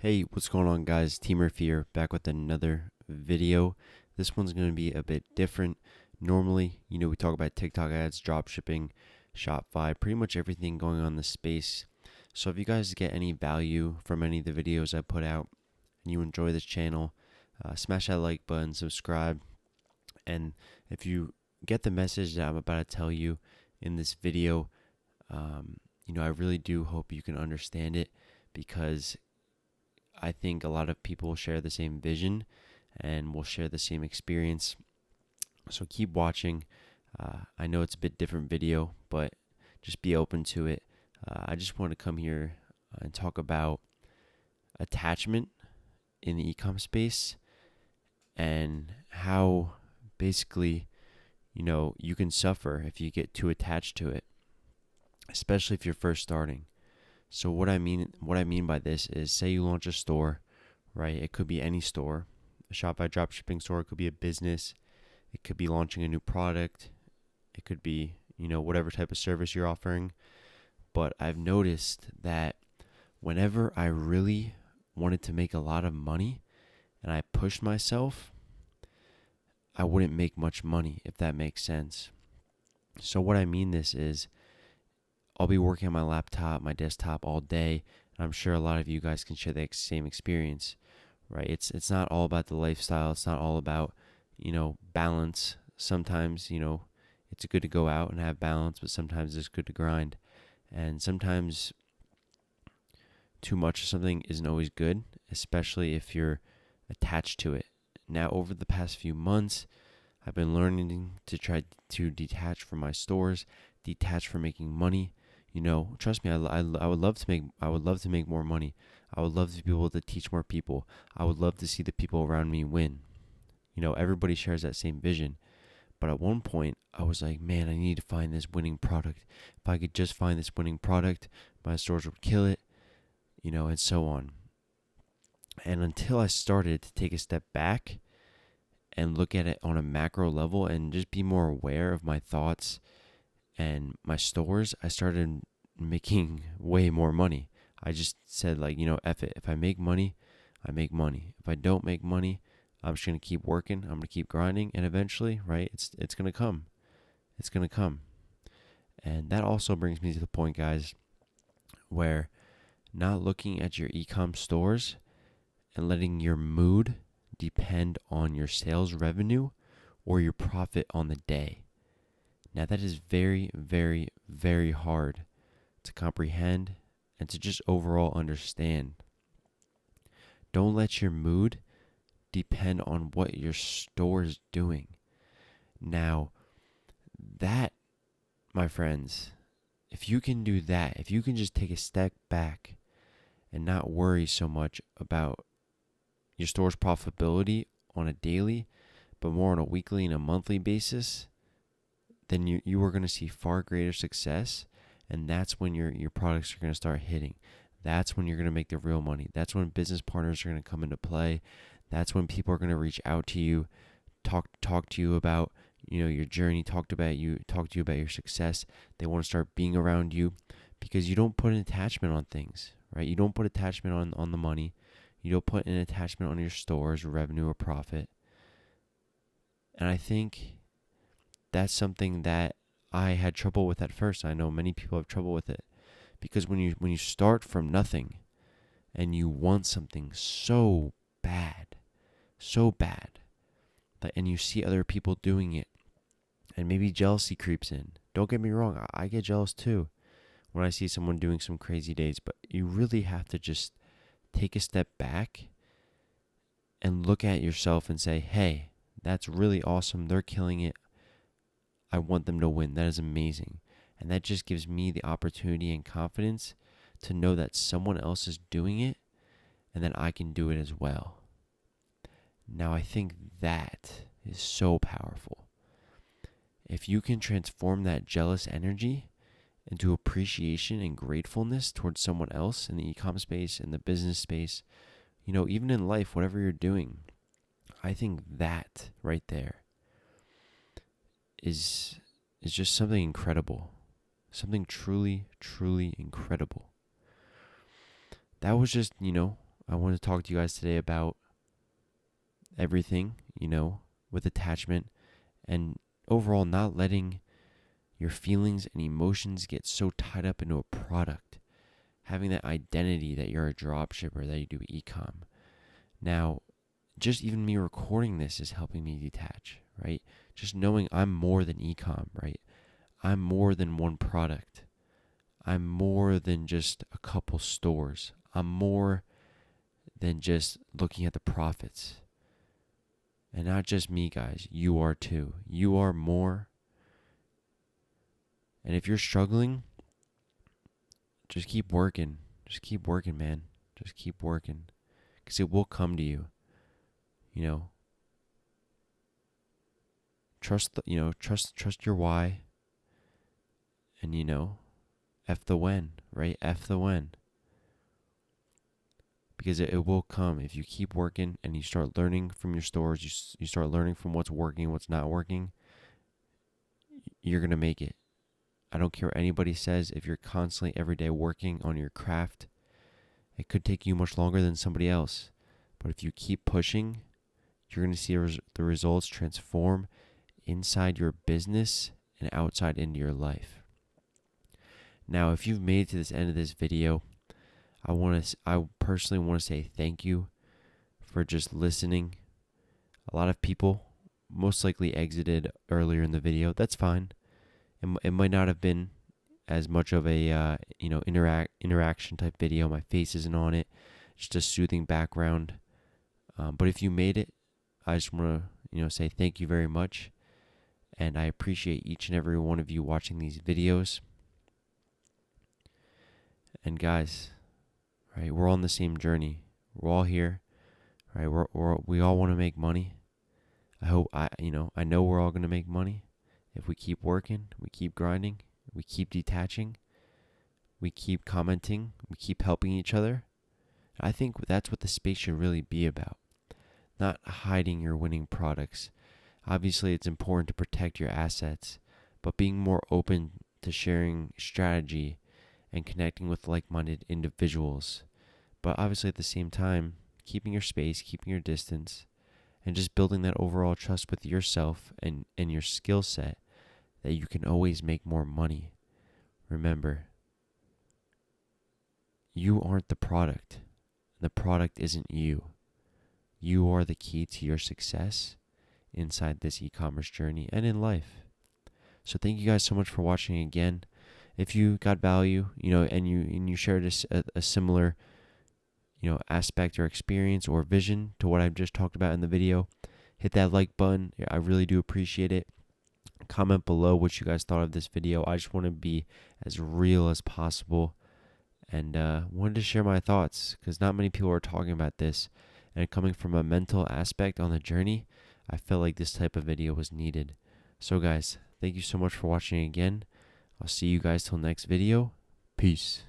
Hey, what's going on, guys? Team Murphy here, back with another video. This one's going to be a bit different. Normally, we talk about TikTok ads, drop shipping, Shopify, pretty much everything going on in the space. So if you guys get any value from any of the videos I put out and you enjoy this channel, smash that like button, subscribe, and if you get the message that I'm about to tell you in this video, I really do hope you can understand it because I think a lot of people share the same vision and will share the same experience. So keep watching. I know it's a bit different video, but just be open to it. I just want to come here and talk about attachment in the e-com space and how basically, you can suffer if you get too attached to it, especially if you're first starting. So what I mean by this is, say you launch a store, right? It could be any store, a Shopify dropshipping store. It could be a business. It could be launching a new product. It could be, whatever type of service you're offering. But I've noticed that whenever I really wanted to make a lot of money and I pushed myself, I wouldn't make much money, if that makes sense. So what I mean this is, I'll be working on my laptop, my desktop all day, and I'm sure a lot of you guys can share the same experience, right? It's not all about the lifestyle. It's not all about, balance. Sometimes, it's good to go out and have balance, but sometimes it's good to grind. And sometimes too much of something isn't always good, especially if you're attached to it. Now, over the past few months, I've been learning to try to detach from my stores, detach from making money. Trust me, I would love to make more money. I would love to be able to teach more people. I would love to see the people around me win. Everybody shares that same vision. But at one point, I was like, man, I need to find this winning product. If I could just find this winning product, my stores would kill it, and so on. And until I started to take a step back and look at it on a macro level and just be more aware of my thoughts and my stores, I started making way more money. I just said, F it. If I make money, I make money. If I don't make money, I'm just going to keep working. I'm going to keep grinding. And eventually, right, it's going to come. It's going to come. And that also brings me to the point, guys, where not looking at your e-com stores and letting your mood depend on your sales revenue or your profit on the day. Now, that is very, very, very hard to comprehend and to just overall understand. Don't let your mood depend on what your store is doing. Now, that, my friends, if you can do that, if you can just take a step back and not worry so much about your store's profitability on a daily, but more on a weekly and a monthly basis, then you are going to see far greater success, and that's when your products are going to start hitting. That's when you're going to make the real money. That's when business partners are going to come into play. That's when people are going to reach out to you, talk to you about your journey, talk to you about your success. They want to start being around you because you don't put an attachment on things, right? You don't put attachment on the money. You don't put an attachment on your store's revenue or profit. And I think that's something that I had trouble with at first. I know many people have trouble with it because when you start from nothing and you want something so bad, and you see other people doing it, and maybe jealousy creeps in. Don't get me wrong, I get jealous too when I see someone doing some crazy days, but you really have to just take a step back and look at yourself and say, hey, that's really awesome. They're killing it. I want them to win. That is amazing. And that just gives me the opportunity and confidence to know that someone else is doing it and that I can do it as well. Now, I think that is so powerful. If you can transform that jealous energy into appreciation and gratefulness towards someone else in the e-com space, in the business space, even in life, whatever you're doing, I think that right there is just something incredible. Something truly, truly incredible. That was just, I want to talk to you guys today about everything, with attachment and overall not letting your feelings and emotions get so tied up into a product. Having that identity that you're a drop shipper, that you do e-com. Now, just even me recording this is helping me detach, right? Just knowing I'm more than e-com, right? I'm more than one product. I'm more than just a couple stores. I'm more than just looking at the profits. And not just me, guys. You are too. You are more. And if you're struggling, just keep working. Just keep working, man. Just keep working. Because it will come to you. Trust your why. And F the when, right? F the when. Because it will come if you keep working and you start learning from your stores, you start learning from what's working, what's not working, you're going to make it. I don't care what anybody says. If you're constantly every day working on your craft, it could take you much longer than somebody else. But if you keep pushing, you're going to see the results transform inside your business and outside into your life. Now, if you've made it to this end of this video, I personally want to say thank you for just listening. A lot of people most likely exited earlier in the video. That's fine. It might not have been as much of a interaction type video. My face isn't on it. Just a soothing background. But if you made it, I just want to say thank you very much, and I appreciate each and every one of you watching these videos. And guys, right, we're on the same journey. We're all here, right? We all want to make money. I know we're all going to make money if we keep working, we keep grinding, we keep detaching, we keep commenting, we keep helping each other. I think that's what the space should really be about. Not hiding your winning products. Obviously, it's important to protect your assets, but being more open to sharing strategy and connecting with like-minded individuals. But obviously, at the same time, keeping your space, keeping your distance, and just building that overall trust with yourself and your skill set that you can always make more money. Remember, you aren't the product. The product isn't you. You are the key to your success inside this e-commerce journey and in life. So thank you guys so much for watching again. If you got value, and you shared a similar, aspect or experience or vision to what I've just talked about in the video, hit that like button. I really do appreciate it. Comment below what you guys thought of this video. I just want to be as real as possible, and wanted to share my thoughts because not many people are talking about this. And coming from a mental aspect on the journey, I felt like this type of video was needed. So guys, thank you so much for watching again. I'll see you guys till next video. Peace.